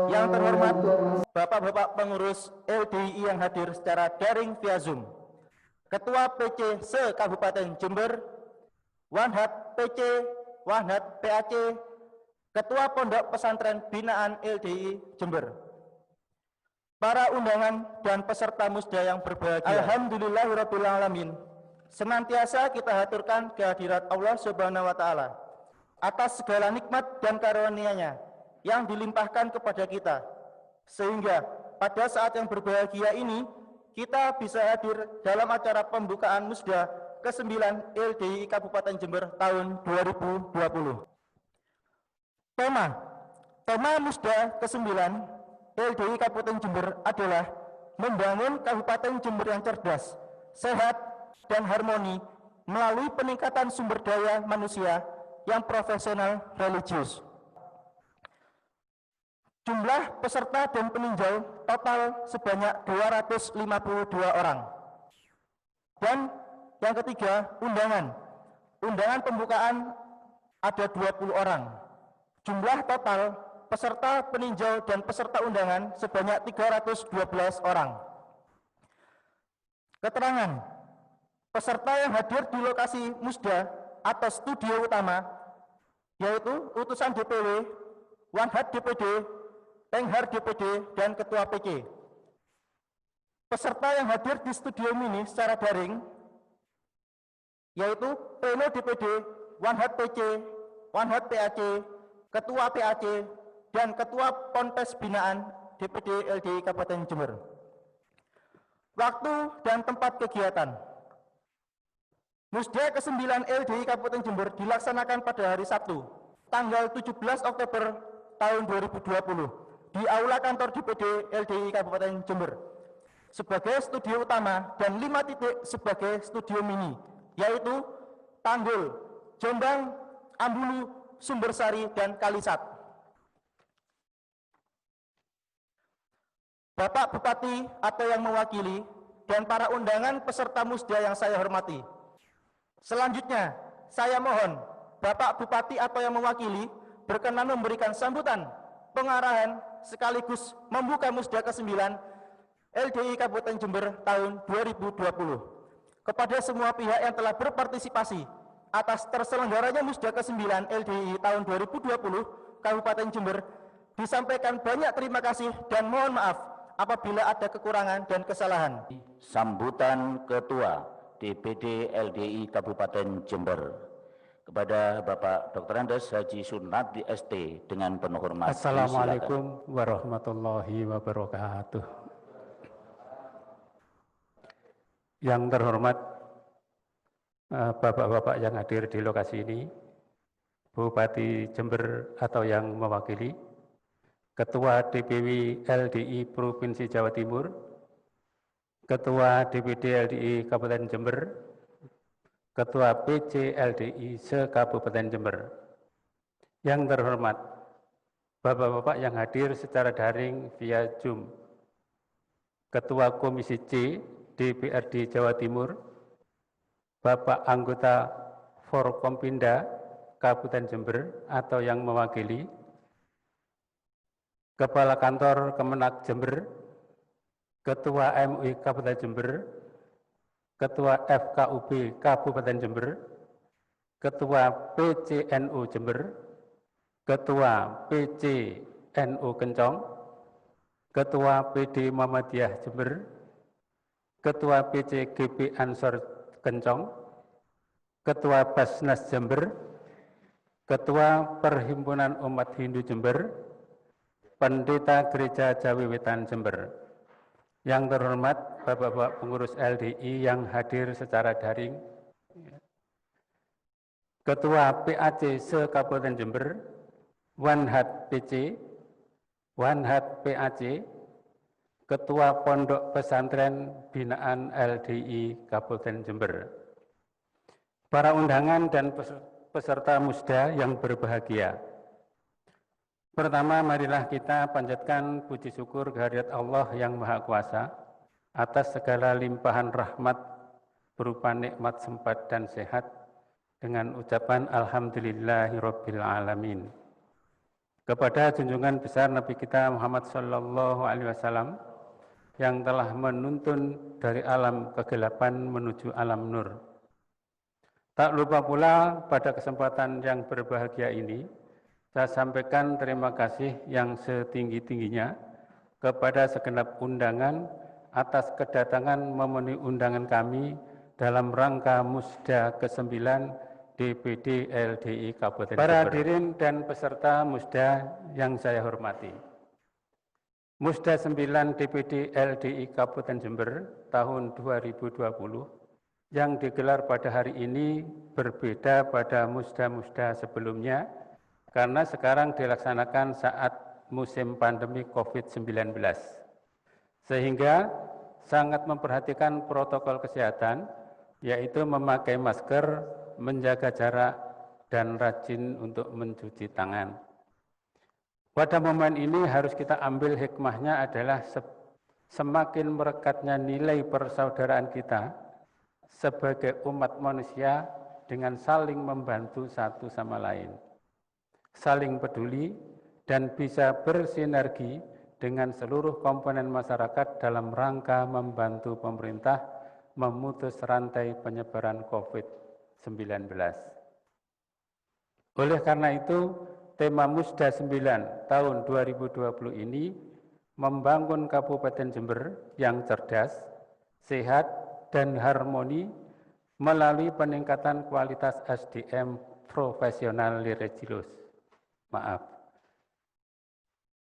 Yang terhormat Bapak-Bapak pengurus LDII yang hadir secara daring via Zoom, Ketua PC se-Kabupaten Jember, Wanhat PC, Wanhat PAC, Ketua Pondok Pesantren Binaan LDII Jember, para undangan dan peserta musda yang berbahagia. Alhamdulillahirrabbilalamin. Senantiasa kita haturkan kehadirat Allah Subhanahu wa Ta'ala atas segala nikmat dan karunia-Nya yang dilimpahkan kepada kita, sehingga pada saat yang berbahagia ini kita bisa hadir dalam acara pembukaan musda ke-9 LDII Kabupaten Jember tahun 2020. Tema musda ke-9 LDII Kabupaten Jember adalah membangun Kabupaten Jember yang cerdas, sehat, dan harmoni melalui peningkatan sumber daya manusia yang profesional religius. Jumlah peserta dan peninjau total sebanyak 252 orang. Dan yang ketiga, undangan. Undangan pembukaan ada 20 orang. Jumlah total peserta peninjau dan peserta undangan sebanyak 312 orang. Keterangan. Peserta yang hadir di lokasi musda atau studio utama yaitu utusan DPW, Wanhat DPD, Penghar DPD, dan Ketua PC. Peserta yang hadir di studio mini secara daring yaitu Pleno DPD, Wanhat PC, Wanhat PAC, Ketua PAC, dan Ketua Ponpes Binaan DPD LDII Kabupaten Jember. Waktu dan tempat kegiatan. Musda ke-9 LDII Kabupaten Jember dilaksanakan pada hari Sabtu, tanggal 17 Oktober tahun 2020 di Aula Kantor DPD LDII Kabupaten Jember sebagai studio utama dan 5 titik sebagai studio mini, yaitu Tanggul, Jombang, Ambulu, Sumbersari, dan Kalisat. Bapak Bupati atau yang mewakili dan para undangan peserta musda yang saya hormati. Selanjutnya, saya mohon Bapak Bupati atau yang mewakili berkenan memberikan sambutan, pengarahan, sekaligus membuka musda ke-9 LDII Kabupaten Jember tahun 2020. Kepada semua pihak yang telah berpartisipasi atas terselenggaranya musda ke-9 LDII tahun 2020 Kabupaten Jember, disampaikan banyak terima kasih dan mohon maaf apabila ada kekurangan dan kesalahan. Sambutan Ketua DPD LDII Kabupaten Jember kepada Bapak Dr. Andes Haji Sunardi ST dengan penuh hormat. Assalamualaikum warahmatullahi wabarakatuh. Yang terhormat Bapak-bapak yang hadir di lokasi ini, Bupati Jember atau yang mewakili, Ketua DPW LDII Provinsi Jawa Timur, Ketua DPD LDII Kabupaten Jember, Ketua PC LDII se-Kabupaten Jember. Yang terhormat Bapak-bapak yang hadir secara daring via Zoom, Ketua Komisi C DPRD Jawa Timur, Bapak anggota Forkompinda Kabupaten Jember atau yang mewakili, Kepala Kantor Kemenak Jember, Ketua MUI Kabupaten Jember, Ketua FKUB Kabupaten Jember, Ketua PCNU Jember, Ketua PCNU Kencong, Ketua PD Muhammadiyah Jember, Ketua PCGB Ansor Kencong, Ketua Basnas Jember, Ketua Perhimpunan Umat Hindu Jember, Pendeta Gereja Jawiwitan Jember. Yang terhormat Bapak-Bapak pengurus LDI yang hadir secara daring, Ketua PAC se-Kabupaten Jember, Wanhat PC, Wanhat PAC, Ketua Pondok Pesantren Binaan LDI Kabupaten Jember, para undangan dan peserta musda yang berbahagia. Pertama, marilah kita panjatkan puji syukur kehadirat Allah yang Maha Kuasa atas segala limpahan rahmat berupa nikmat sempat dan sehat dengan ucapan Alhamdulillahirabbil alamin. Kepada junjungan besar Nabi kita Muhammad sallallahu alaihi wasallam yang telah menuntun dari alam kegelapan menuju alam nur. Tak lupa pula pada kesempatan yang berbahagia ini, saya sampaikan terima kasih yang setinggi-tingginya kepada segenap undangan atas kedatangan memenuhi undangan kami dalam rangka Musda ke-9 DPD LDI Kabupaten Jember. Para hadirin dan peserta Musda yang saya hormati. Musda 9 DPD LDI Kabupaten Jember tahun 2020 yang digelar pada hari ini berbeda pada musda-musda sebelumnya karena sekarang dilaksanakan saat musim pandemi COVID-19, sehingga sangat memperhatikan protokol kesehatan, yaitu memakai masker, menjaga jarak, dan rajin untuk mencuci tangan. Pada momen ini harus kita ambil hikmahnya adalah semakin merekatnya nilai persaudaraan kita sebagai umat manusia dengan saling membantu satu sama lain, saling peduli, dan bisa bersinergi dengan seluruh komponen masyarakat dalam rangka membantu pemerintah memutus rantai penyebaran COVID-19. Oleh karena itu, tema Musda 9 tahun 2020 ini membangun Kabupaten Jember yang cerdas, sehat, dan harmoni melalui peningkatan kualitas SDM profesional religius.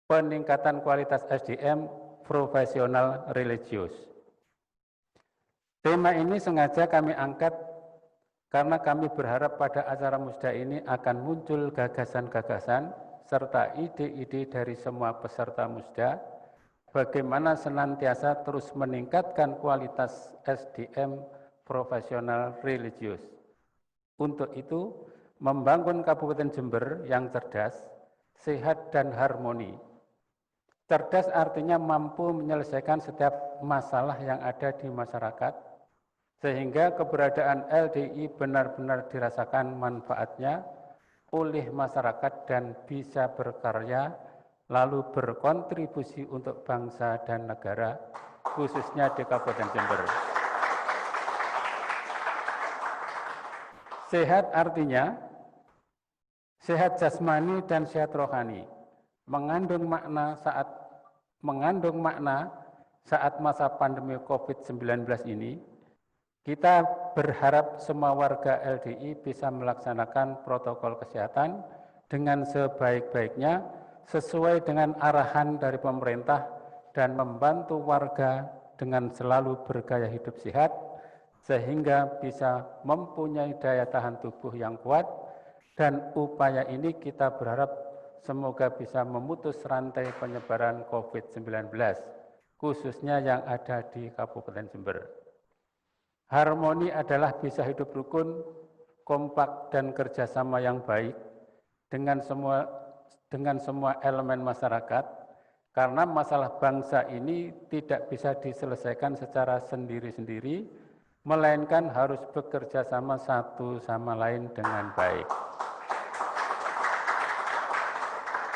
Peningkatan kualitas SDM profesional religius. Tema ini sengaja kami angkat karena kami berharap pada acara musda ini akan muncul gagasan-gagasan serta ide-ide dari semua peserta musda bagaimana senantiasa terus meningkatkan kualitas SDM profesional religius. Untuk itu, membangun Kabupaten Jember yang cerdas, sehat, dan harmoni. Cerdas artinya mampu menyelesaikan setiap masalah yang ada di masyarakat, sehingga keberadaan LDI benar-benar dirasakan manfaatnya oleh masyarakat dan bisa berkarya, lalu berkontribusi untuk bangsa dan negara, khususnya di Kabupaten Jember. Sehat artinya sehat jasmani dan sehat rohani, mengandung makna saat masa pandemi COVID-19 ini. Kita berharap semua warga LDI bisa melaksanakan protokol kesehatan dengan sebaik-baiknya sesuai dengan arahan dari pemerintah dan membantu warga dengan selalu bergaya hidup sehat sehingga bisa mempunyai daya tahan tubuh yang kuat, dan upaya ini kita berharap semoga bisa memutus rantai penyebaran COVID-19 khususnya yang ada di Kabupaten Jember. Harmoni adalah bisa hidup rukun, kompak, dan kerjasama yang baik dengan semua elemen masyarakat, karena masalah bangsa ini tidak bisa diselesaikan secara sendiri-sendiri, melainkan harus bekerja sama satu sama lain dengan baik.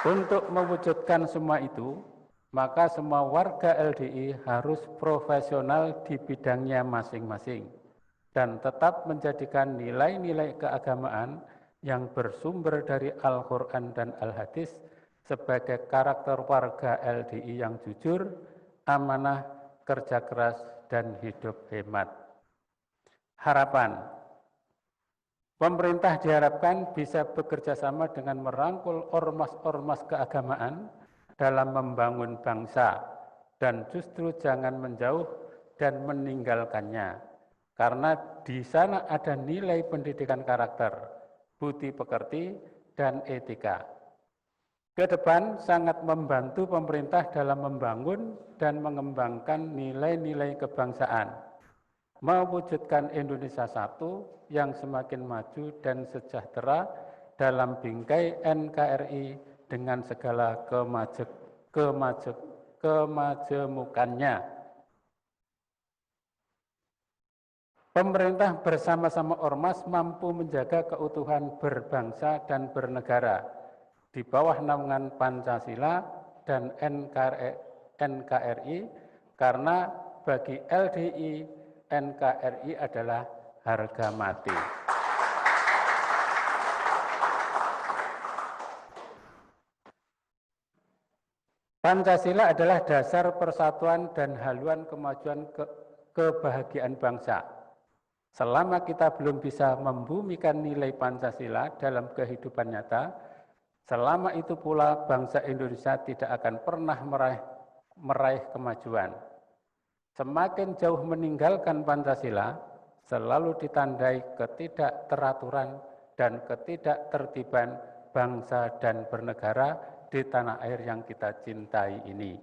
Untuk mewujudkan semua itu, maka semua warga LDI harus profesional di bidangnya masing-masing dan tetap menjadikan nilai-nilai keagamaan yang bersumber dari Al-Quran dan Al-Hadis sebagai karakter warga LDI yang jujur, amanah, kerja keras, dan hidup hemat. Harapan pemerintah diharapkan bisa bekerja sama dengan merangkul ormas-ormas keagamaan dalam membangun bangsa, dan justru jangan menjauh dan meninggalkannya, karena di sana ada nilai pendidikan karakter, budi pekerti, dan etika. Ke depan sangat membantu pemerintah dalam membangun dan mengembangkan nilai-nilai kebangsaan, mewujudkan Indonesia satu yang semakin maju dan sejahtera dalam bingkai NKRI dengan segala kemajemukannya. Pemerintah bersama-sama ormas mampu menjaga keutuhan berbangsa dan bernegara di bawah naungan Pancasila dan NKRI, karena bagi LDI, NKRI adalah harga mati. Pancasila adalah dasar persatuan dan haluan kemajuan kebahagiaan bangsa. Selama kita belum bisa membumikan nilai Pancasila dalam kehidupan nyata, selama itu pula bangsa Indonesia tidak akan pernah meraih kemajuan. Semakin jauh meninggalkan Pancasila, selalu ditandai ketidakteraturan dan ketidaktertiban bangsa dan bernegara di tanah air yang kita cintai ini.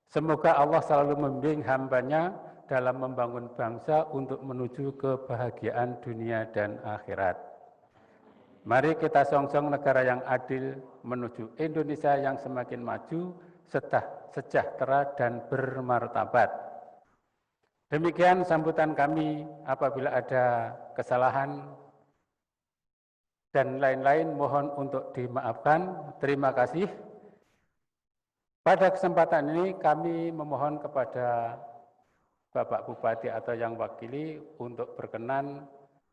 Semoga Allah selalu membimbing hamba-Nya dalam membangun bangsa untuk menuju kebahagiaan dunia dan akhirat. Mari kita song-song negara yang adil menuju Indonesia yang semakin maju, sejahtera dan bermartabat. Demikian sambutan kami. Apabila ada kesalahan dan lain-lain mohon untuk dimaafkan. Terima kasih. Pada kesempatan ini kami memohon kepada Bapak Bupati atau yang wakili untuk berkenan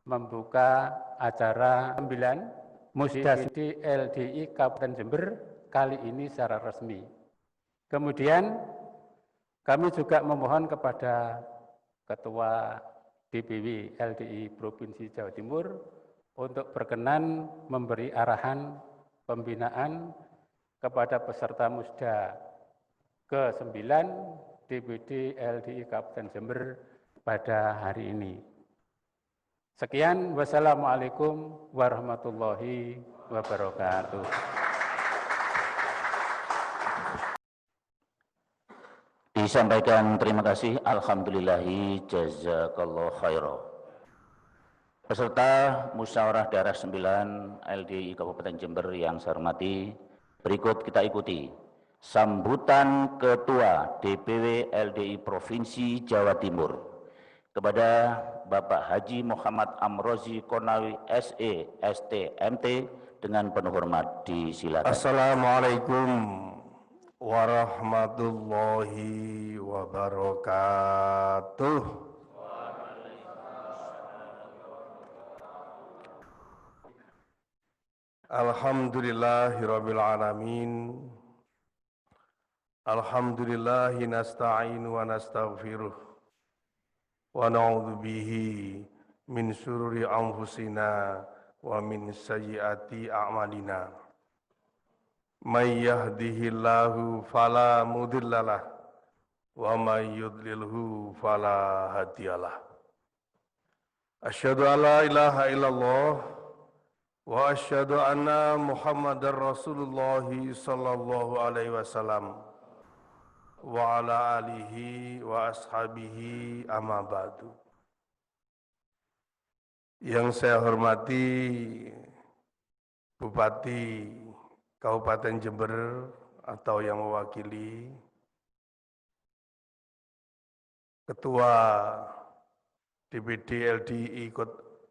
membuka acara 9 Musdasdi LDI Kabupaten Jember kali ini secara resmi. Kemudian kami juga memohon kepada Ketua DPW LDI Provinsi Jawa Timur untuk berkenan memberi arahan pembinaan kepada peserta musda ke-9 DPD LDI Kabupaten Jember pada hari ini. Sekian, wassalamualaikum warahmatullahi wabarakatuh. Disampaikan terima kasih, alhamdulillahi jazakallahu khairan. Peserta musyawarah daerah 9 LDI Kabupaten Jember yang saya hormati, berikut kita ikuti sambutan Ketua DPW LDI Provinsi Jawa Timur kepada Bapak Haji Muhammad Amrozi Konawi SE ST MT dengan penuh hormat disilakan. Assalamualaikum warahmatullahi wabarakatuh. Alhamdulillahirabbil alamin. Alhamdulillahi nasta'inu wa nastaghfiruh wa na'udzu bihi min syururi anfusina wa min sayyiati a'malina. May yahdihillahu fala mudhillalah wa may yudlilhu fala hadiyalah. Asyhadu an la ilaha illallah wa asyhadu anna Muhammadar Rasulullah sallallahu alaihi wasallam wa ala alihi wa ashabihi amma ba'du. Yang saya hormati Bupati Kabupaten Jember atau yang mewakili, Ketua DPD LDI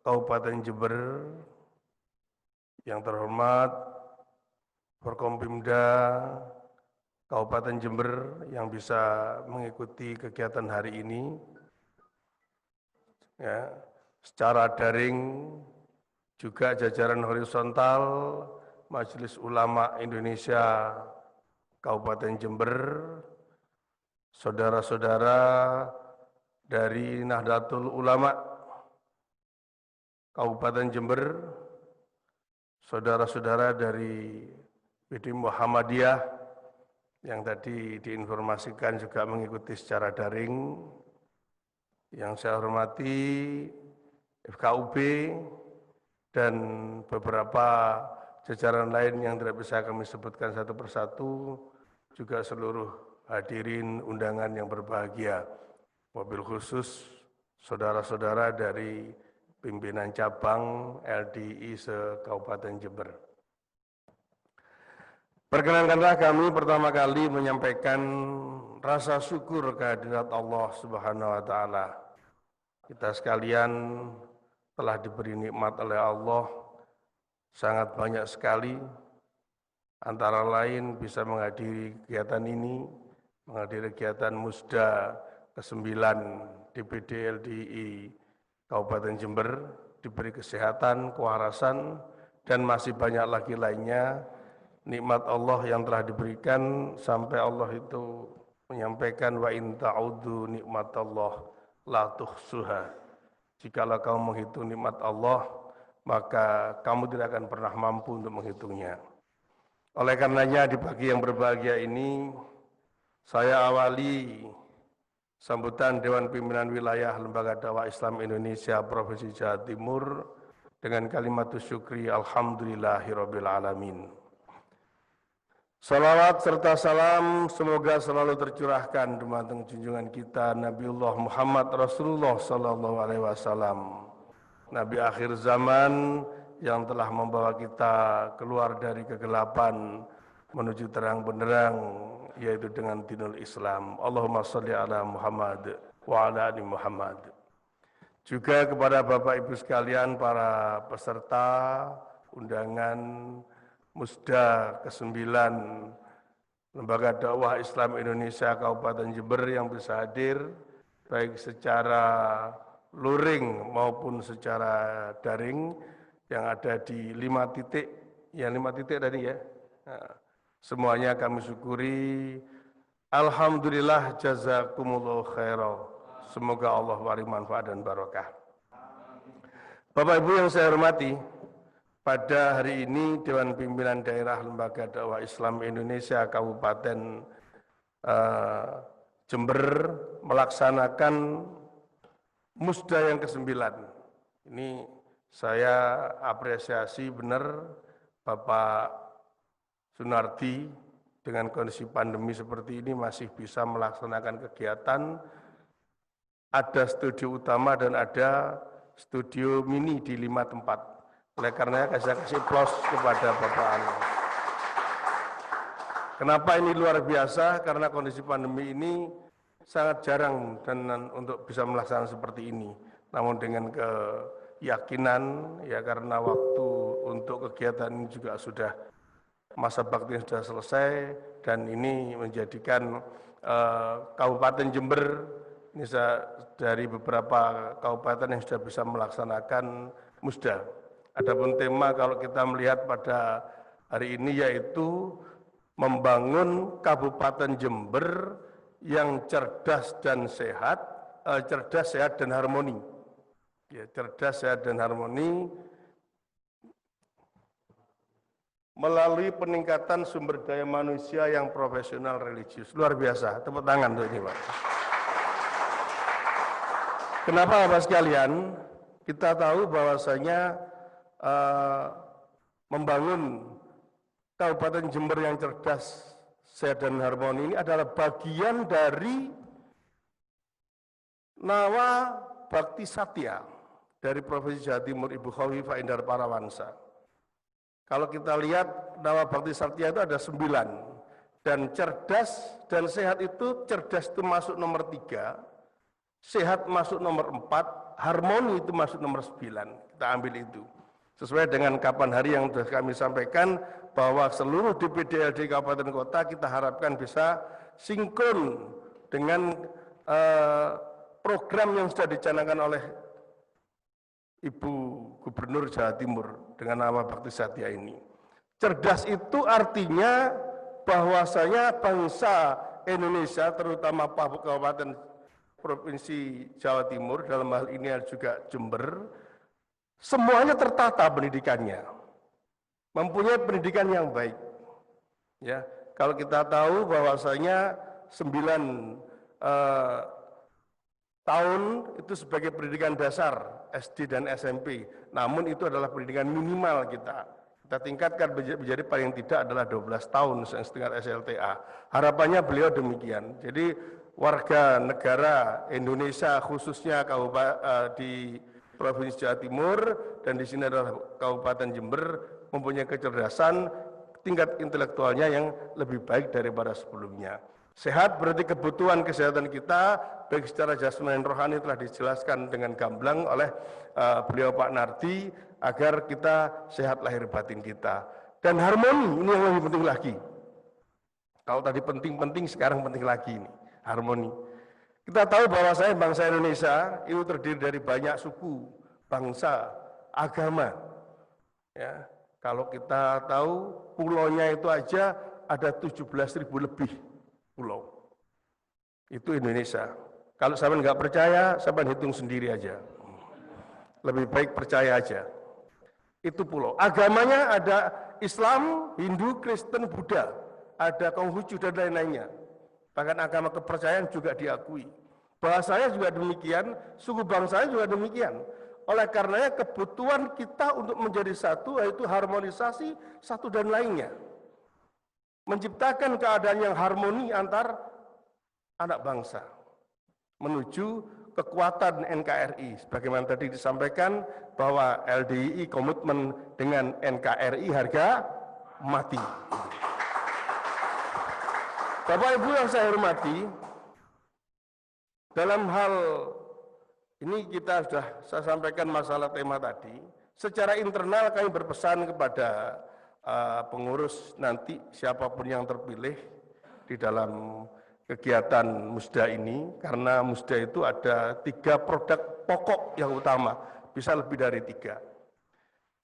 Kabupaten Jember, yang terhormat Forkompimda Kabupaten Jember yang bisa mengikuti kegiatan hari ini ya, secara daring, juga jajaran horizontal Majelis Ulama Indonesia Kabupaten Jember, saudara-saudara dari Nahdlatul Ulama Kabupaten Jember, saudara-saudara dari PD Muhammadiyah yang tadi diinformasikan juga mengikuti secara daring. Yang saya hormati FKUB dan beberapa jajaran lain yang tidak bisa kami sebutkan satu persatu, juga seluruh hadirin undangan yang berbahagia, mobil khusus saudara-saudara dari pimpinan cabang LDI se-Kabupaten Jember. Perkenankanlah kami pertama kali menyampaikan rasa syukur kehadirat Allah Subhanahu wa Ta'ala. Kita sekalian telah diberi nikmat oleh Allah sangat banyak sekali, antara lain bisa menghadiri kegiatan ini, menghadiri kegiatan Musda ke-9 DPD LDI Kabupaten Jember, diberi kesehatan, kewarasan, dan masih banyak lagi lainnya. Nikmat Allah yang telah diberikan sampai Allah itu menyampaikan wa in ta'udzu nikmatallah la tuhsuha. Jikalau kamu menghitung nikmat Allah, maka kamu tidak akan pernah mampu untuk menghitungnya. Oleh karenanya di pagi yang berbahagia ini, saya awali sambutan Dewan Pimpinan Wilayah Lembaga Dakwah Islam Indonesia Provinsi Jawa Timur dengan kalimat syukri alhamdulillahirabbil alamin. Salawat serta salam semoga selalu tercurahkan dumateng junjungan kita Nabiullah Muhammad Rasulullah sallallahu alaihi wasallam, Nabi akhir zaman yang telah membawa kita keluar dari kegelapan menuju terang benderang, yaitu dengan dinul Islam. Allahumma sholli ala Muhammad wa ala ali Muhammad. Juga kepada Bapak Ibu sekalian, para peserta undangan Musda ke-9 Lembaga Dakwah Islam Indonesia Kabupaten Jember yang bisa hadir, baik secara luring maupun secara daring, yang ada di 5 titik, ya 5 titik tadi ya. Nah, semuanya kami syukuri. Alhamdulillah, jazakumullah khairan. Semoga Allah beri manfaat dan barokah. Bapak Ibu yang saya hormati, pada hari ini Dewan Pimpinan Daerah Lembaga Dakwah Islam Indonesia Kabupaten Jember melaksanakan Musda yang ke-9. Ini saya apresiasi benar Bapak Sunardi, dengan kondisi pandemi seperti ini masih bisa melaksanakan kegiatan. Ada studio utama dan ada studio mini di 5 tempat. Oleh karenanya saya kasih plus kepada Bapak Anu. Kenapa ini luar biasa? Karena kondisi pandemi ini sangat jarang dan untuk bisa melaksanakan seperti ini. Namun dengan keyakinan, ya karena waktu untuk kegiatan ini juga sudah, masa bakti sudah selesai, dan ini menjadikan Kabupaten Jember ini dari beberapa kabupaten yang sudah bisa melaksanakan Musda. Adapun tema kalau kita melihat pada hari ini yaitu membangun Kabupaten Jember yang cerdas dan sehat, cerdas, sehat dan harmoni. Ya, cerdas, sehat dan harmoni melalui peningkatan sumber daya manusia yang profesional religius. Luar biasa, tepuk tangan untuk ini, Pak. Kenapa, Bapak sekalian? Kita tahu bahwasanya membangun Kabupaten Jember yang cerdas, sehat dan harmoni ini adalah bagian dari Nawa Bakti Satya dari Provinsi Jawa Timur Ibu Khofifah Indar Parawansa. Kalau kita lihat Nawa Bakti Satya itu ada 9, dan cerdas dan sehat itu, cerdas itu masuk nomor 3, sehat masuk nomor 4, harmoni itu masuk nomor 9. Kita ambil itu. Sesuai dengan kapan hari yang sudah kami sampaikan, bahwa seluruh DPD LDI Kabupaten Kota kita harapkan bisa sinkron dengan program yang sudah dicanangkan oleh Ibu Gubernur Jawa Timur dengan nama Bakti Satya ini. Cerdas itu artinya bahwasanya bangsa Indonesia, terutama Kabupaten Provinsi Jawa Timur, dalam hal ini juga Jember, semuanya tertata pendidikannya, mempunyai pendidikan yang baik. Ya, Kalau kita tahu bahwasanya 9 tahun itu sebagai pendidikan dasar SD dan SMP, namun itu adalah pendidikan minimal kita. Kita tingkatkan menjadi paling tidak adalah 12 tahun setengah SLTA. Harapannya beliau demikian. Jadi warga negara Indonesia khususnya di Provinsi Jawa Timur dan di sini adalah Kabupaten Jember mempunyai kecerdasan tingkat intelektualnya yang lebih baik daripada sebelumnya. Sehat berarti kebutuhan kesehatan kita baik secara jasmani dan rohani telah dijelaskan dengan gamblang oleh beliau Pak Nardi agar kita sehat lahir batin kita. Dan harmoni ini yang lebih penting lagi. Kalau tadi penting-penting sekarang penting lagi ini, harmoni. Kita tahu bahwa bangsa Indonesia itu terdiri dari banyak suku, bangsa, agama. Ya, kalau kita tahu pulaunya itu aja ada 17.000 lebih pulau. Itu Indonesia. Kalau sampean nggak percaya, sampean hitung sendiri aja. Lebih baik percaya aja. Itu pulau. Agamanya ada Islam, Hindu, Kristen, Buddha. Ada Konghucu dan lain-lainnya. Bahkan agama kepercayaan juga diakui. Bahasanya juga demikian, suku bangsanya juga demikian. Oleh karenanya kebutuhan kita untuk menjadi satu yaitu harmonisasi satu dan lainnya. Menciptakan keadaan yang harmoni antar anak bangsa menuju kekuatan NKRI. Sebagaimana tadi disampaikan bahwa LDII komitmen dengan NKRI harga mati. Bapak Ibu yang saya hormati, dalam hal ini saya sampaikan masalah tema tadi. Secara internal kami berpesan kepada pengurus nanti siapapun yang terpilih di dalam kegiatan Musda ini, karena Musda itu ada 3 produk pokok yang utama, bisa lebih dari 3.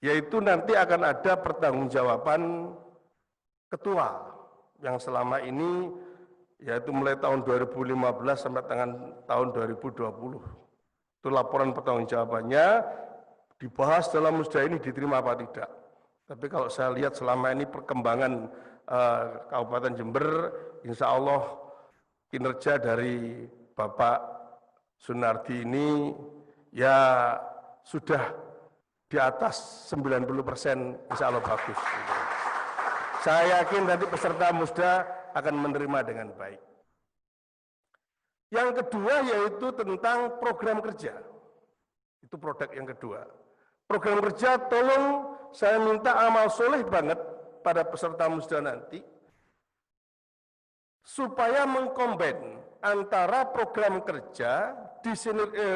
Yaitu nanti akan ada pertanggungjawaban ketua yang selama ini yaitu mulai tahun 2015 sampai tahun 2020. Itu laporan pertanggungjawabannya dibahas dalam Musda ini diterima apa tidak. Tapi kalau saya lihat selama ini perkembangan Kabupaten Jember, insya Allah kinerja dari Bapak Sunardi ini ya sudah di atas 90%, insya Allah bagus. Saya yakin nanti peserta Musda akan menerima dengan baik. Yang kedua yaitu tentang program kerja. Itu produk yang kedua. Program kerja tolong saya minta amal soleh banget pada peserta Musda nanti, supaya mengkombin antara program kerja,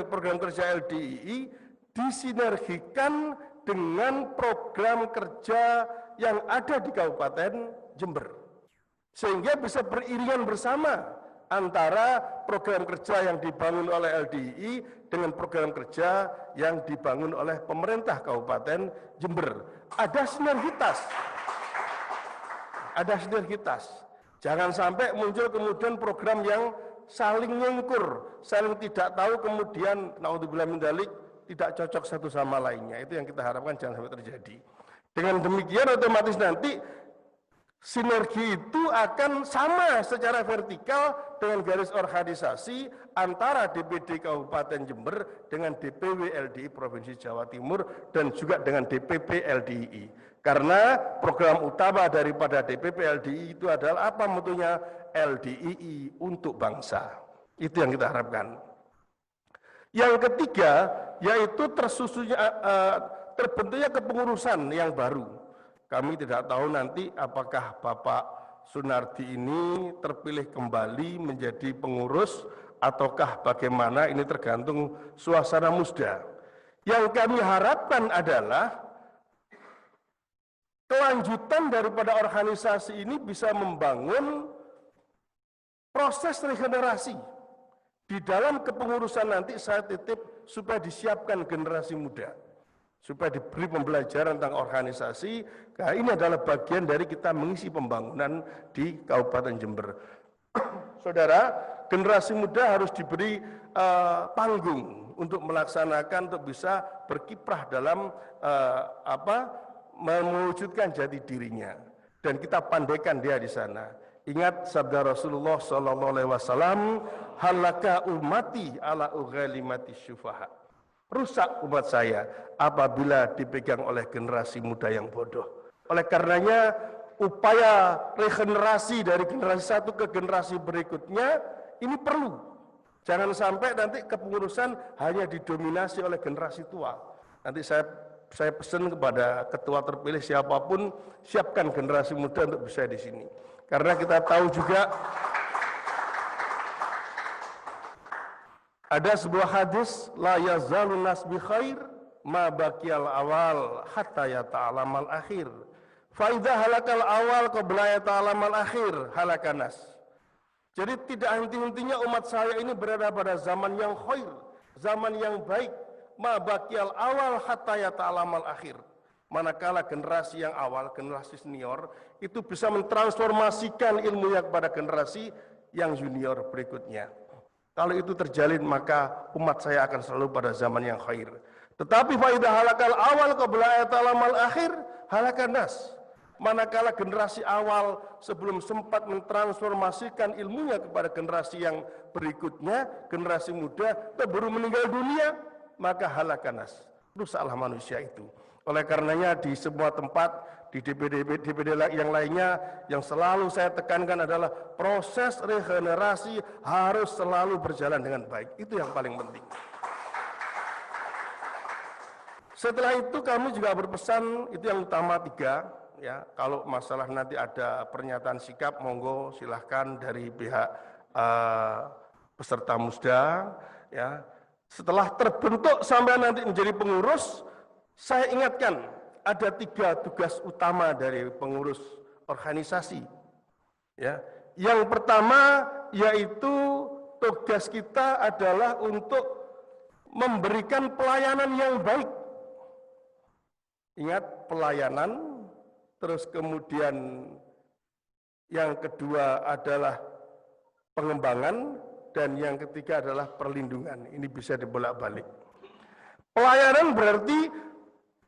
program kerja LDII disinergikan dengan program kerja yang ada di Kabupaten Jember. Sehingga bisa beriringan bersama antara program kerja yang dibangun oleh LDII dengan program kerja yang dibangun oleh pemerintah Kabupaten Jember. Ada sinergitas. Ada sinergitas. Jangan sampai muncul kemudian program yang saling nyengkur, saling tidak tahu kemudian naudzubillah min dzalik tidak cocok satu sama lainnya. Itu yang kita harapkan jangan sampai terjadi. Dengan demikian otomatis nanti sinergi itu akan sama secara vertikal dengan garis organisasi antara DPD Kabupaten Jember dengan DPW LDI Provinsi Jawa Timur dan juga dengan DPP LDI. Karena program utama daripada DPP LDI itu adalah apa mutunya? LDII untuk bangsa. Itu yang kita harapkan. Yang ketiga yaitu terbentuknya kepengurusan yang baru. Kami tidak tahu nanti apakah Bapak Sunardi ini terpilih kembali menjadi pengurus ataukah bagaimana, ini tergantung suasana Musda. Yang kami harapkan adalah kelanjutan daripada organisasi ini bisa membangun proses regenerasi. Di dalam kepengurusan nanti saya titip supaya disiapkan generasi muda. Supaya diberi pembelajaran tentang organisasi, nah ini adalah bagian dari kita mengisi pembangunan di Kabupaten Jember. Saudara, generasi muda harus diberi panggung untuk melaksanakan, untuk bisa berkiprah dalam mewujudkan jati dirinya. Dan kita pandaikan dia di sana. Ingat sabda Rasulullah sallallahu alaihi wasallam, halaka ummati ala ughalimati syufaha. Rusak umat saya apabila dipegang oleh generasi muda yang bodoh. Oleh karenanya upaya regenerasi dari generasi satu ke generasi berikutnya ini perlu. Jangan sampai nanti kepengurusan hanya didominasi oleh generasi tua. Nanti saya pesan kepada ketua terpilih siapapun, siapkan generasi muda untuk bisa di sini. Karena kita tahu juga ada sebuah hadis, la yazalun nas bi khair ma baqiyal awal hatta yata'alamal akhir. Fa idza halakal awal qabla yata'alamal akhir halakan nas. Jadi tidak henti-hentinya umat saya ini berada pada zaman yang khair, zaman yang baik, ma baqiyal awal hatta yata'alamal akhir. Manakala generasi yang awal, generasi senior, itu bisa mentransformasikan ilmunya kepada generasi yang junior berikutnya. Kalau itu terjalin, maka umat saya akan selalu pada zaman yang khair. Tetapi faidah halakal awal qabla yata'alamal akhir, halakan nas. Manakala generasi awal sebelum sempat mentransformasikan ilmunya kepada generasi yang berikutnya, generasi muda, baru meninggal dunia, maka halakan nas. Rusaklah manusia itu. Oleh karenanya di semua tempat, di DPD yang lainnya, yang selalu saya tekankan adalah proses regenerasi harus selalu berjalan dengan baik. Itu yang paling penting. Setelah itu kami juga berpesan, itu yang utama 3, ya. Kalau masalah nanti ada pernyataan sikap, monggo silahkan dari pihak peserta musda, ya. Setelah terbentuk sampai nanti menjadi pengurus, saya ingatkan ada 3 tugas utama dari pengurus organisasi. Ya. Yang pertama yaitu tugas kita adalah untuk memberikan pelayanan yang baik. Ingat pelayanan, terus kemudian yang kedua adalah pengembangan, dan yang ketiga adalah perlindungan. Ini bisa dibolak-balik. Pelayanan berarti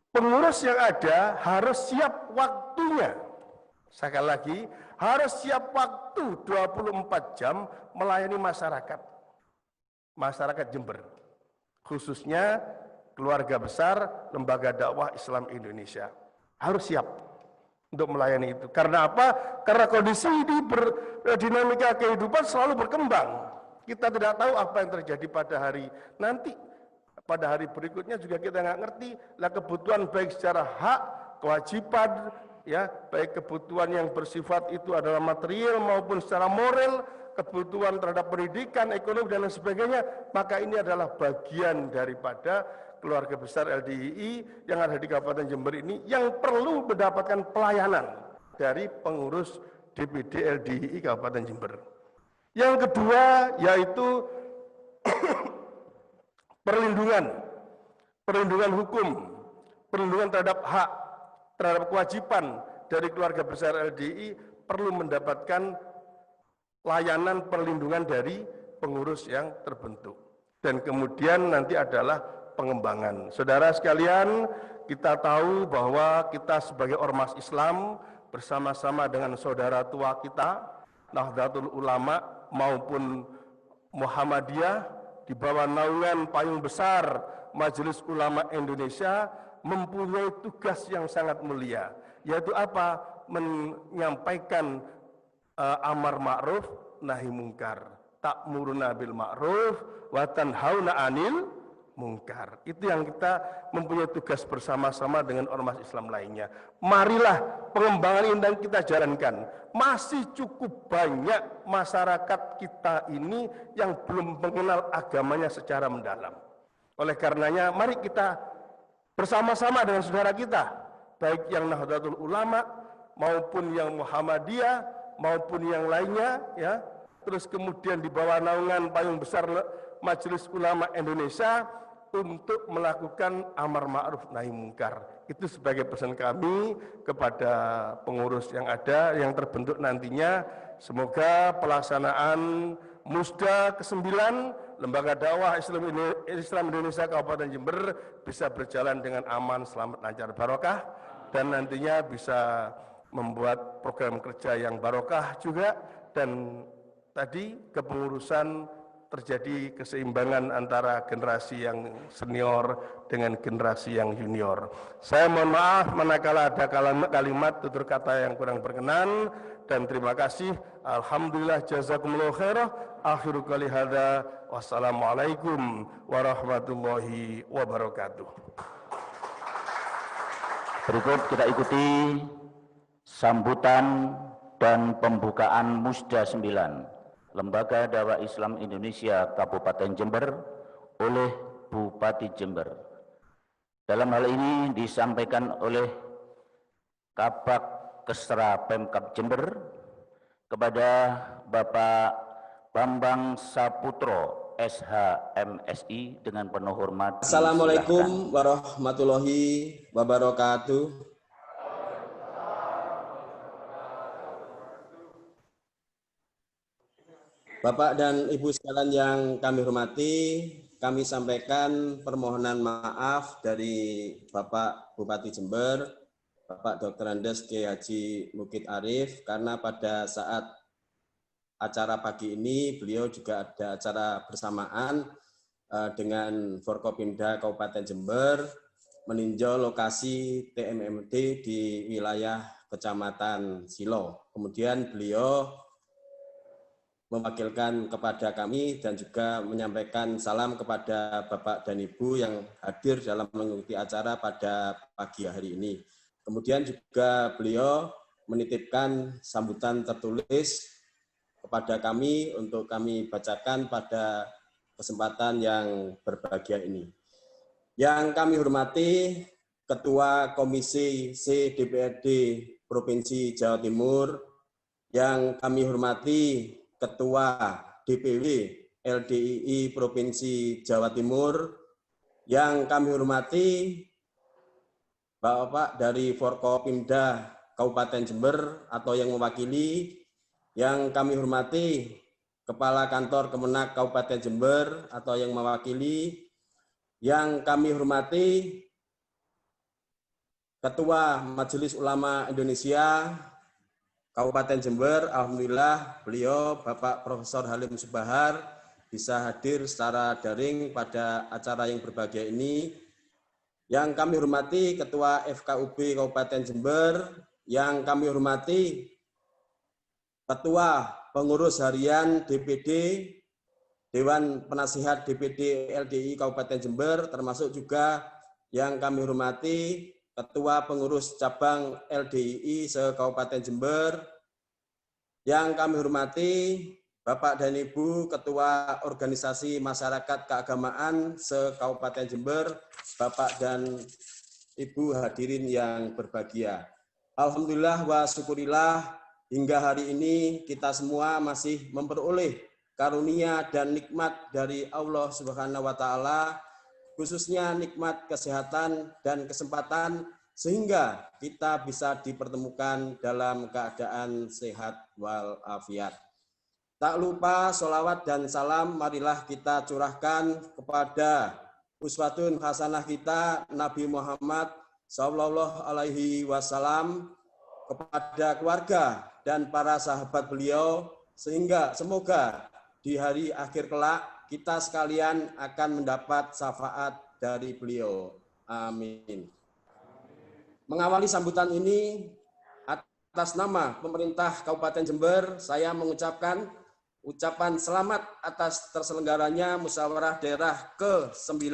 pengurus yang ada harus siap waktunya. Sekali lagi, harus siap waktu 24 jam melayani masyarakat. Masyarakat Jember. Khususnya keluarga besar Lembaga Dakwah Islam Indonesia. Harus siap untuk melayani itu. Karena apa? Karena kondisi di dinamika kehidupan selalu berkembang. Kita tidak tahu apa yang terjadi pada hari nanti. Pada hari berikutnya juga kita nggak ngerti lah kebutuhan baik secara hak, kewajiban, ya baik kebutuhan yang bersifat itu adalah material maupun secara moral, kebutuhan terhadap pendidikan, ekonomi dan lain sebagainya, maka ini adalah bagian daripada keluarga besar LDII yang ada di Kabupaten Jember ini yang perlu mendapatkan pelayanan dari pengurus DPD LDII Kabupaten Jember. Yang kedua yaitu perlindungan hukum, perlindungan terhadap hak, terhadap kewajiban dari keluarga besar LDII perlu mendapatkan layanan perlindungan dari pengurus yang terbentuk. Dan kemudian nanti adalah pengembangan. Saudara sekalian, kita tahu bahwa kita sebagai ormas Islam bersama-sama dengan saudara tua kita, Nahdlatul Ulama maupun Muhammadiyah, di bawah naungan payung besar Majelis Ulama Indonesia mempunyai tugas yang sangat mulia, yaitu apa? Menyampaikan amar ma'ruf nahi mungkar, ta'muruna bil ma'ruf wa tanhauna 'anil mungkar. Itu yang kita mempunyai tugas bersama-sama dengan ormas Islam lainnya. Marilah pengembangan ini dan kita jalankan. Masih cukup banyak masyarakat kita ini yang belum mengenal agamanya secara mendalam. Oleh karenanya, mari kita bersama-sama dengan saudara kita, baik yang Nahdlatul Ulama maupun yang Muhammadiyah maupun yang lainnya, ya. Terus kemudian di bawah naungan payung besar Majelis Ulama Indonesia untuk melakukan amar ma'ruf nahi mungkar. Itu sebagai pesan kami kepada pengurus yang ada, yang terbentuk nantinya. Semoga pelaksanaan Musda ke-9 Lembaga Dakwah Islam Indonesia Kabupaten Jember bisa berjalan dengan aman, selamat, lancar, barokah, dan nantinya bisa membuat program kerja yang barokah juga, dan tadi kepengurusan terjadi keseimbangan antara generasi yang senior dengan generasi yang junior. Saya mohon maaf manakala ada kalimat tutur kata yang kurang berkenan, dan terima kasih. Alhamdulillah, jazakumullah khairah. Akhiru qali hadza, wassalamualaikum warahmatullahi wabarakatuh. Berikut kita ikuti sambutan dan pembukaan Musda 9 Lembaga Dakwah Islam Indonesia Kabupaten Jember oleh Bupati Jember. Dalam hal ini disampaikan oleh Kabak Kesra Pemkab Jember kepada Bapak Bambang Saputro SH.MSI dengan penuh hormat. Assalamualaikum warahmatullahi wabarakatuh. Bapak dan Ibu sekalian yang kami hormati, kami sampaikan permohonan maaf dari Bapak Bupati Jember, Bapak Dr. Andes Kiai Haji Mukid Arif, karena pada saat acara pagi ini beliau juga ada acara bersamaan dengan Forkopimda Kabupaten Jember meninjau lokasi TMMD di wilayah Kecamatan Silo. Kemudian beliau mewakilkan kepada kami dan juga menyampaikan salam kepada Bapak dan Ibu yang hadir dalam mengikuti acara pada pagi hari ini. Kemudian juga beliau menitipkan sambutan tertulis kepada kami untuk kami bacakan pada kesempatan yang berbahagia ini. Yang kami hormati Ketua Komisi C DPRD Provinsi Jawa Timur, yang kami hormati Ketua DPW LDII Provinsi Jawa Timur, yang kami hormati Bapak dari Forkopimda Kabupaten Jember atau yang mewakili, yang kami hormati Kepala Kantor Kemenak Kabupaten Jember atau yang mewakili, yang kami hormati Ketua Majelis Ulama Indonesia Kabupaten Jember. Alhamdulillah beliau Bapak Profesor Halim Subahar bisa hadir secara daring pada acara yang berbahagia ini. Yang kami hormati Ketua FKUB Kabupaten Jember, yang kami hormati Ketua Pengurus Harian DPD Dewan Penasihat DPD LDI Kabupaten Jember, termasuk juga yang kami hormati Ketua Pengurus Cabang LDII se-Kabupaten Jember, yang kami hormati Bapak dan Ibu Ketua Organisasi Masyarakat Keagamaan se-Kabupaten Jember, Bapak dan Ibu hadirin yang berbahagia. Alhamdulillah wa syukurillah, hingga hari ini kita semua masih memperoleh karunia dan nikmat dari Allah Subhanahu wa taala, khususnya nikmat kesehatan dan kesempatan sehingga kita bisa dipertemukan dalam keadaan sehat walafiat. Tak lupa sholawat dan salam marilah kita curahkan kepada uswatun hasanah kita Nabi Muhammad Sallallahu Alaihi Wasallam, kepada keluarga dan para sahabat beliau, sehingga semoga di hari akhir kelak kita sekalian akan mendapat syafaat dari beliau. Amin. Mengawali sambutan ini, atas nama pemerintah Kabupaten Jember, saya mengucapkan ucapan selamat atas terselenggaranya musyawarah daerah ke-9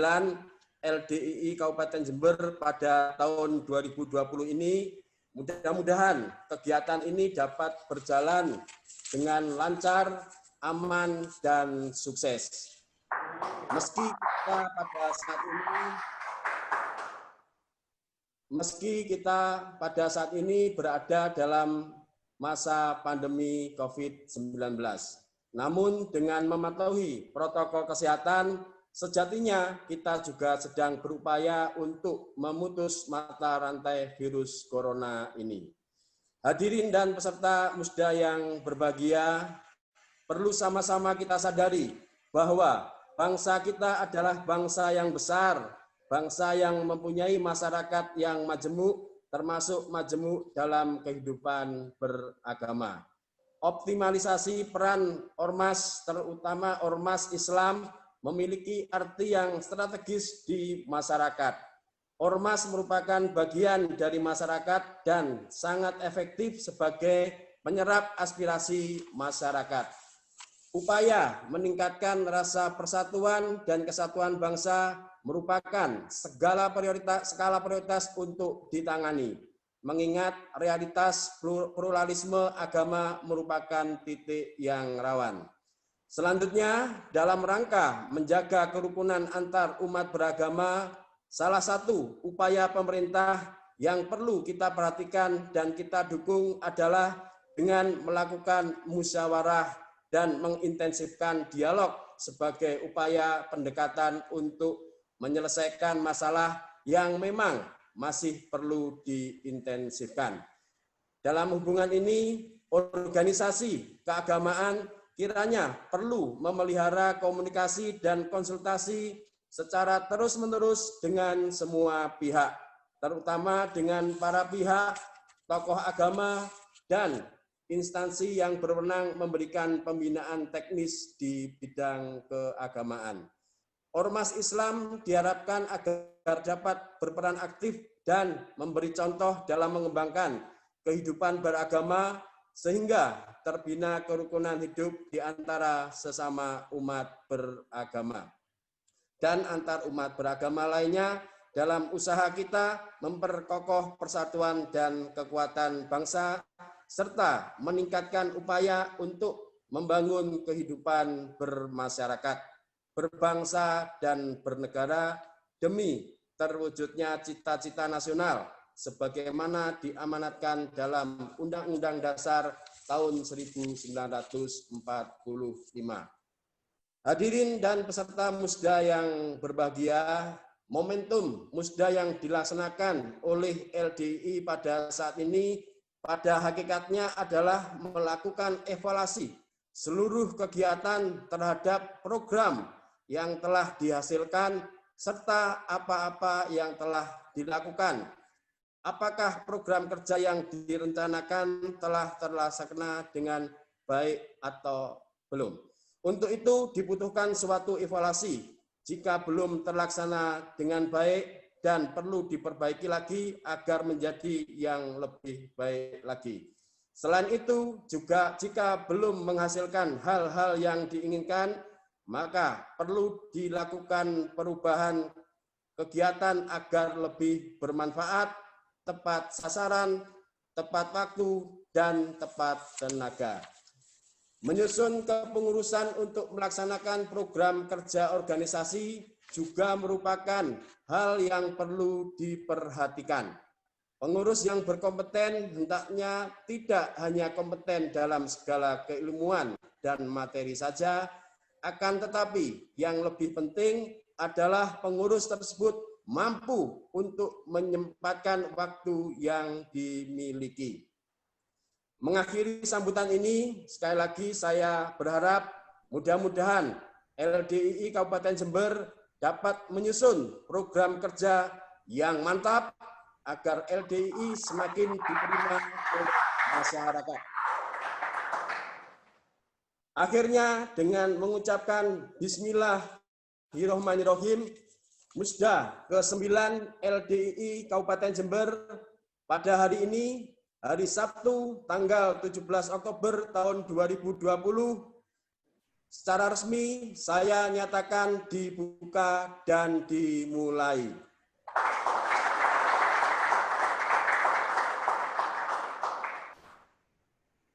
LDII Kabupaten Jember pada tahun 2020 ini. Mudah-mudahan kegiatan ini dapat berjalan dengan lancar, aman, dan sukses. Meski kita pada saat ini berada dalam masa pandemi COVID-19, namun dengan mematuhi protokol kesehatan, sejatinya kita juga sedang berupaya untuk memutus mata rantai virus corona ini. Hadirin dan peserta musda yang berbahagia, perlu sama-sama kita sadari bahwa bangsa kita adalah bangsa yang besar, bangsa yang mempunyai masyarakat yang majemuk, termasuk majemuk dalam kehidupan beragama. Optimalisasi peran ormas, terutama ormas Islam, memiliki arti yang strategis di masyarakat. Ormas merupakan bagian dari masyarakat dan sangat efektif sebagai penyerap aspirasi masyarakat. Upaya meningkatkan rasa persatuan dan kesatuan bangsa merupakan skala prioritas untuk ditangani, mengingat realitas pluralisme agama merupakan titik yang rawan. Selanjutnya, dalam rangka menjaga kerukunan antar umat beragama, salah satu upaya pemerintah yang perlu kita perhatikan dan kita dukung adalah dengan melakukan musyawarah dan mengintensifkan dialog sebagai upaya pendekatan untuk menyelesaikan masalah yang memang masih perlu diintensifkan. Dalam hubungan ini, organisasi keagamaan kiranya perlu memelihara komunikasi dan konsultasi secara terus-menerus dengan semua pihak, terutama dengan para pihak, tokoh agama, dan instansi yang berwenang memberikan pembinaan teknis di bidang keagamaan. Ormas Islam diharapkan agar dapat berperan aktif dan memberi contoh dalam mengembangkan kehidupan beragama sehingga terbina kerukunan hidup di antara sesama umat beragama. Dan antar umat beragama lainnya dalam usaha kita memperkokoh persatuan dan kekuatan bangsa serta meningkatkan upaya untuk membangun kehidupan bermasyarakat, berbangsa dan bernegara demi terwujudnya cita-cita nasional sebagaimana diamanatkan dalam Undang-Undang Dasar tahun 1945. Hadirin dan peserta musda yang berbahagia, momentum musda yang dilaksanakan oleh LDI pada saat ini pada hakikatnya adalah melakukan evaluasi seluruh kegiatan terhadap program yang telah dihasilkan serta apa-apa yang telah dilakukan. Apakah program kerja yang direncanakan telah terlaksana dengan baik atau belum? Untuk itu dibutuhkan suatu evaluasi. Jika belum terlaksana dengan baik dan perlu diperbaiki lagi agar menjadi yang lebih baik lagi. Selain itu juga jika belum menghasilkan hal-hal yang diinginkan, maka perlu dilakukan perubahan kegiatan agar lebih bermanfaat, tepat sasaran, tepat waktu, dan tepat tenaga. Menyusun kepengurusan untuk melaksanakan program kerja organisasi juga merupakan hal yang perlu diperhatikan. Pengurus yang berkompeten hendaknya tidak hanya kompeten dalam segala keilmuan dan materi saja, akan tetapi yang lebih penting adalah pengurus tersebut mampu untuk menyempatkan waktu yang dimiliki. Mengakhiri sambutan ini, sekali lagi saya berharap mudah-mudahan LDII Kabupaten Jember dapat menyusun program kerja yang mantap agar LDII semakin diterima oleh masyarakat. Akhirnya dengan mengucapkan Bismillahirrahmanirrahim, Musda ke-9 LDII Kabupaten Jember pada hari ini, hari Sabtu tanggal 17 Oktober tahun 2020, secara resmi saya nyatakan dibuka dan dimulai.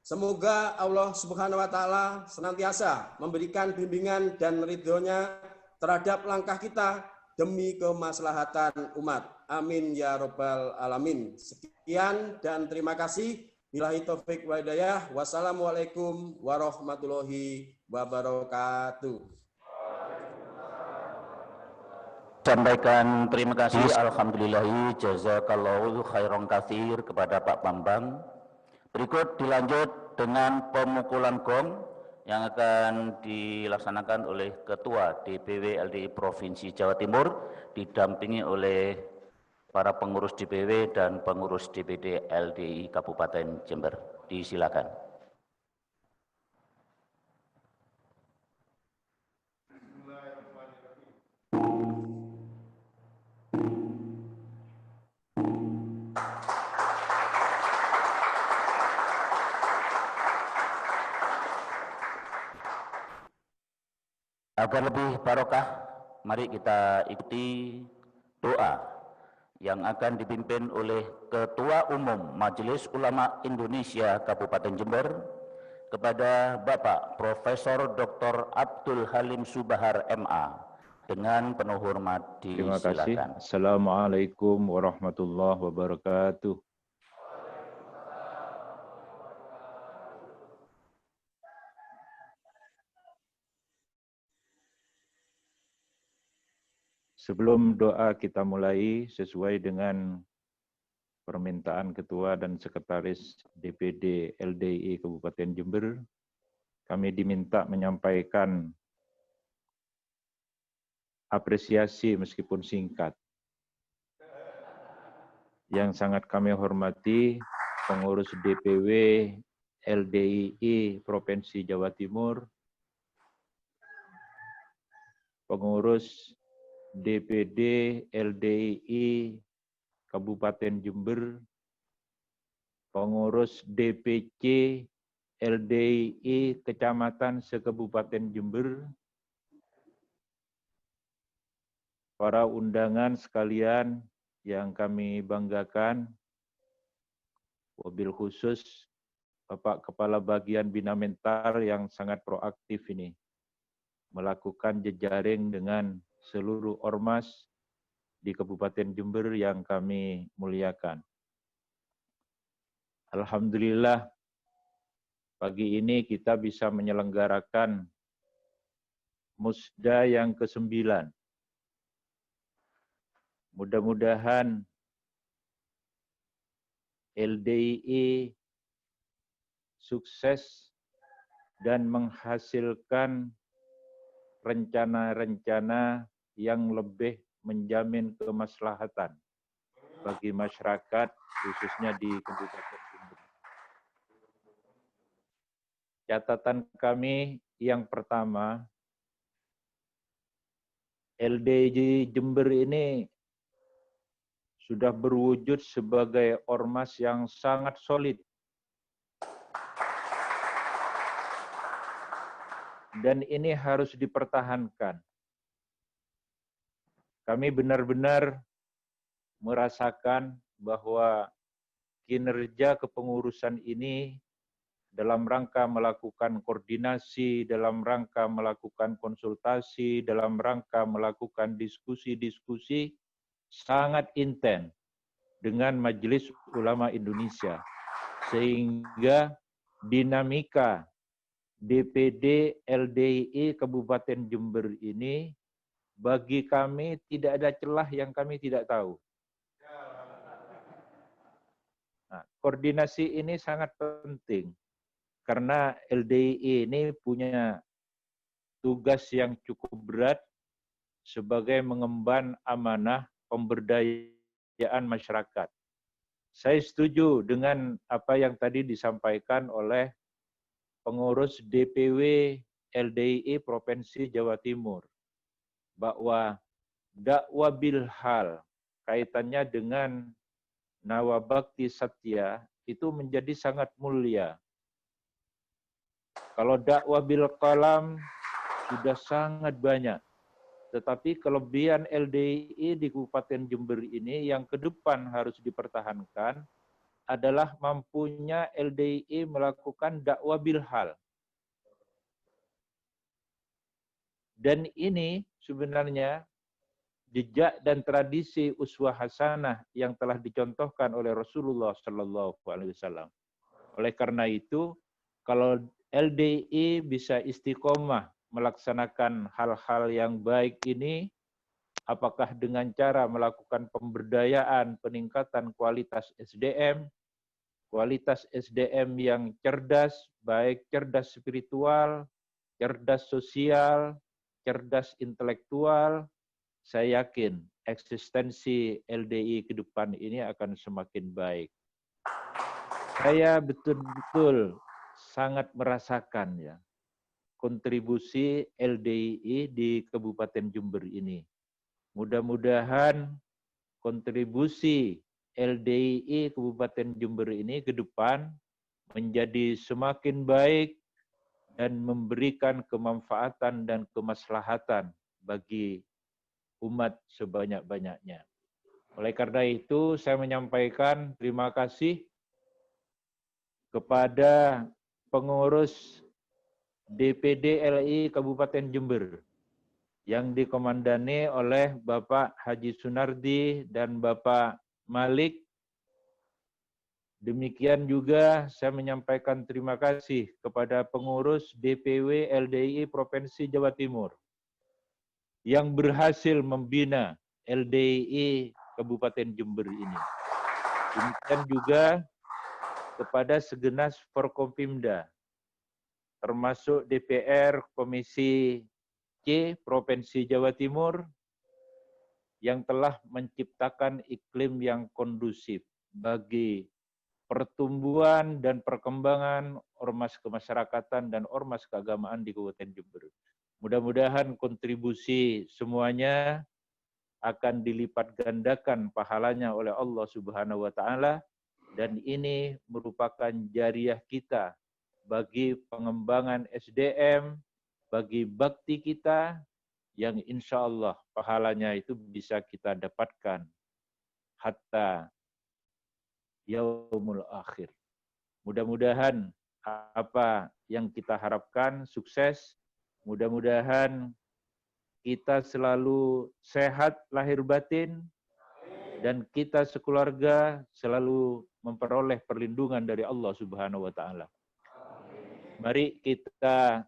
Semoga Allah Subhanahu wa Ta'ala senantiasa memberikan bimbingan dan ridhonya terhadap langkah kita demi kemaslahatan umat. Amin ya Rabbal Alamin. Sekian dan terima kasih. Billahi taufik wa hidayah. Wassalamualaikum warahmatullahi wabarakatuh. Sampaikan terima kasih, alhamdulillahi jazakallahu khairan katsir kepada Pak Bambang. Berikut dilanjut dengan pemukulan gong yang akan dilaksanakan oleh Ketua DPW LDI Provinsi Jawa Timur didampingi oleh para pengurus DPW dan pengurus DPD LDI Kabupaten Jember. Disilakan. Agar lebih barokah, mari kita ikuti doa yang akan dipimpin oleh Ketua Umum Majelis Ulama Indonesia Kabupaten Jember kepada Bapak Profesor Dr. Abdul Halim Subahar MA dengan penuh hormat. Terima kasih. Disilakan. Assalamualaikum warahmatullahi wabarakatuh. Sebelum doa kita mulai sesuai dengan permintaan Ketua dan Sekretaris DPD LDI Kabupaten Jember, kami diminta menyampaikan apresiasi meskipun singkat. Yang sangat kami hormati pengurus DPW LDII Provinsi Jawa Timur, pengurus DPD LDII Kabupaten Jember, pengurus DPC LDII Kecamatan se-Kabupaten Jember, para undangan sekalian yang kami banggakan, wabil khusus Bapak Kepala Bagian Bina Mental yang sangat proaktif ini, melakukan jejaring dengan seluruh ormas di Kabupaten Jember yang kami muliakan. Alhamdulillah, pagi ini kita bisa menyelenggarakan Musda yang ke-9. Mudah-mudahan LDII sukses dan menghasilkan rencana-rencana yang lebih menjamin kemaslahatan bagi masyarakat, khususnya di Kabupaten Jember. Catatan kami yang pertama, LDII Jember ini sudah berwujud sebagai ormas yang sangat solid. Dan ini harus dipertahankan. Kami benar-benar merasakan bahwa kinerja kepengurusan ini dalam rangka melakukan koordinasi, dalam rangka melakukan konsultasi, dalam rangka melakukan diskusi-diskusi sangat intens dengan Majelis Ulama Indonesia. Sehingga dinamika DPD LDII Kabupaten Jember ini bagi kami tidak ada celah yang kami tidak tahu. Nah, koordinasi ini sangat penting karena LDII ini punya tugas yang cukup berat sebagai mengemban amanah pemberdayaan masyarakat. Saya setuju dengan apa yang tadi disampaikan oleh pengurus DPW LDII Provinsi Jawa Timur, bahwa dakwah bil hal kaitannya dengan nawabakti satya itu menjadi sangat mulia. Kalau dakwah bil qalam sudah sangat banyak, tetapi kelebihan LDII di Kabupaten Jember ini yang ke depan harus dipertahankan adalah mampunya LDII melakukan dakwah bil hal. Dan ini sebenarnya jejak dan tradisi uswah hasanah yang telah dicontohkan oleh Rasulullah SAW. Oleh karena itu, kalau LDII bisa istiqomah melaksanakan hal-hal yang baik ini, apakah dengan cara melakukan pemberdayaan, peningkatan kualitas SDM yang cerdas, baik cerdas spiritual, cerdas sosial, cerdas intelektual, saya yakin eksistensi LDI ke depan ini akan semakin baik. Saya betul-betul sangat merasakan ya kontribusi LDI di Kabupaten Jember ini. Mudah-mudahan kontribusi LDI Kabupaten Jember ini ke depan menjadi semakin baik dan memberikan kemanfaatan dan kemaslahatan bagi umat sebanyak-banyaknya. Oleh karena itu, saya menyampaikan terima kasih kepada pengurus DPD LI Kabupaten Jember yang dikomandani oleh Bapak Haji Sunardi dan Bapak Malik. Demikian juga saya menyampaikan terima kasih kepada pengurus DPW LDI Provinsi Jawa Timur yang berhasil membina LDI Kabupaten Jember ini. Demikian juga kepada segenap Forkompimda, termasuk DPR Komisi C Provinsi Jawa Timur yang telah menciptakan iklim yang kondusif bagi pertumbuhan dan perkembangan ormas kemasyarakatan dan ormas keagamaan di Kabupaten Jember. Mudah-mudahan kontribusi semuanya akan dilipat gandakan pahalanya oleh Allah Subhanahu wa taala, dan ini merupakan jariah kita bagi pengembangan SDM, bagi bakti kita yang insya Allah pahalanya itu bisa kita dapatkan hatta yaumul akhir. Mudah-mudahan apa yang kita harapkan sukses, mudah-mudahan kita selalu sehat lahir batin, dan kita sekeluarga selalu memperoleh perlindungan dari Allah Subhanahu wa taala. Mari kita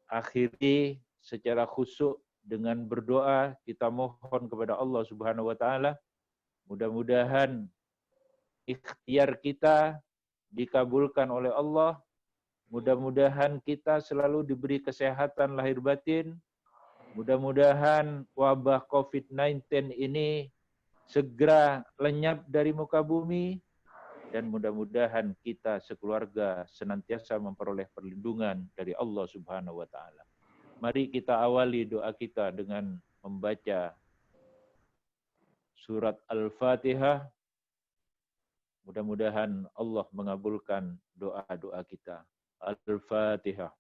akhiri secara khusyuk dengan berdoa, kita mohon kepada Allah Subhanahu wa taala, mudah-mudahan ikhtiar kita dikabulkan oleh Allah, mudah-mudahan kita selalu diberi kesehatan lahir batin, mudah-mudahan wabah COVID-19 ini segera lenyap dari muka bumi, dan mudah-mudahan kita sekeluarga senantiasa memperoleh perlindungan dari Allah Subhanahu wa taala. Mari kita awali doa kita dengan membaca surat Al-Fatihah. Mudah-mudahan Allah mengabulkan doa-doa kita. Al-Fatihah.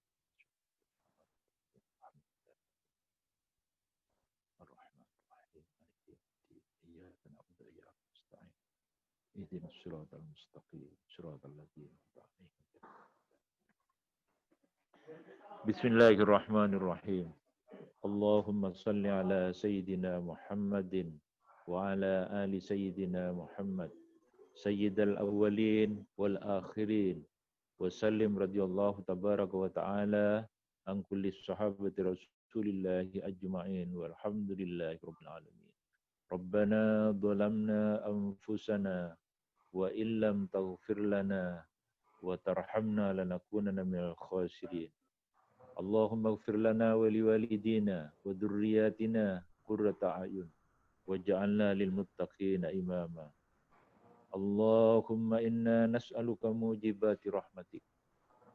اهدنا الصراط المستقيم صراط الذين أنعمت عليهم. بسم الله الرحمن الرحيم. اللهم صل على سيدنا محمد وعلى آل سيدنا محمد سيد الأولين والآخرين وسلم رضي الله تبارك وتعالى عن كل الصحابة رسول الله أجمعين والحمد لله رب العالمين. ربنا ظلمنا أنفسنا وإن لم تغفر لنا وترحمنا لنكونن من الخاسرين. اللهم اغفر لنا ولوالدينا وذرياتنا قرة أعين واجعلنا للمتقين إماما. اللهم إنا نسألك موجبات رحمتك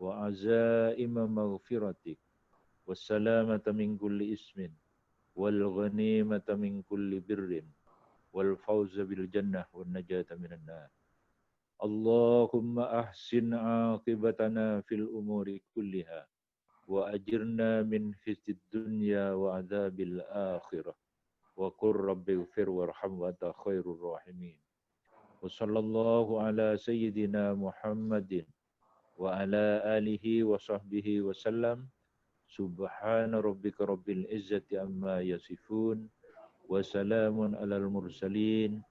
وعزائم مغفرتك والسلامة من كل إثم والغنيمة من كل بر والفوز بالجنة والنجاة من النار. اللهم أحسن عاقبتنا في الأمور كلها وأجرنا من خزي الدنيا وعذاب الآخرة وقل رب اغفر وارحم وأنت خير الراحمين. وصلى الله على سيدنا محمد وعلى آله وصحبه وسلم. سبحان ربك رب العزة عما يصفون وسلام على المرسلين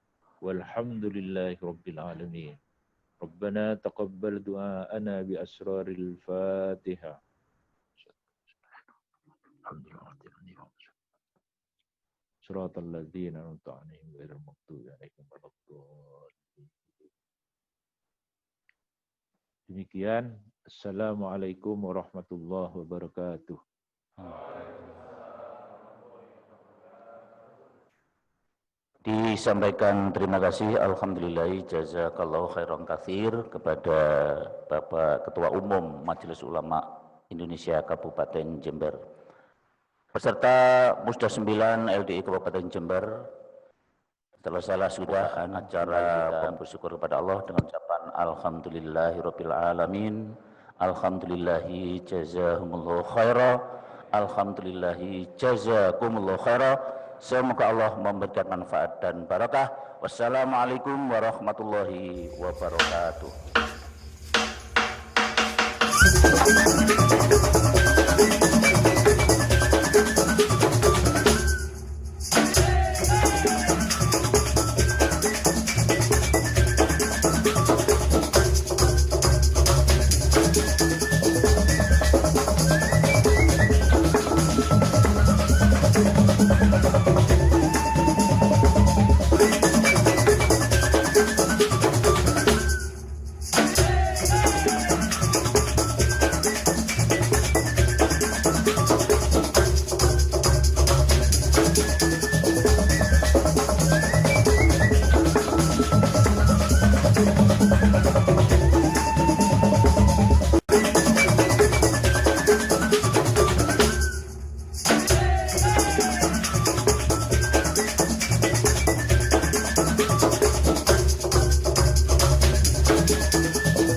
والحمد لله رب العالمين. ربنا تقبل دعاءنا بأسرار الفاتحة. صراط الذين أنعمت عليهم غير المغضوب عليهم ولا الضالين. Demikian, Assalamualaikum warahmatullahi wabarakatuh. kami sampaikan terima kasih alhamdulillah jazakallahu khairan katsir kepada Bapak Ketua Umum Majelis Ulama Indonesia Kabupaten Jember beserta Musda 9 LDI Kabupaten Jember. Selesailah sudah acara bersyukur kepada Allah dengan ucapan alhamdulillahirabbil alamin, alhamdulillahi jazakumullahu khaira, alhamdulillahi jazakumullahu khaira. Semoga Allah memberikan manfaat dan barakah. Wassalamualaikum warahmatullahi wabarakatuh.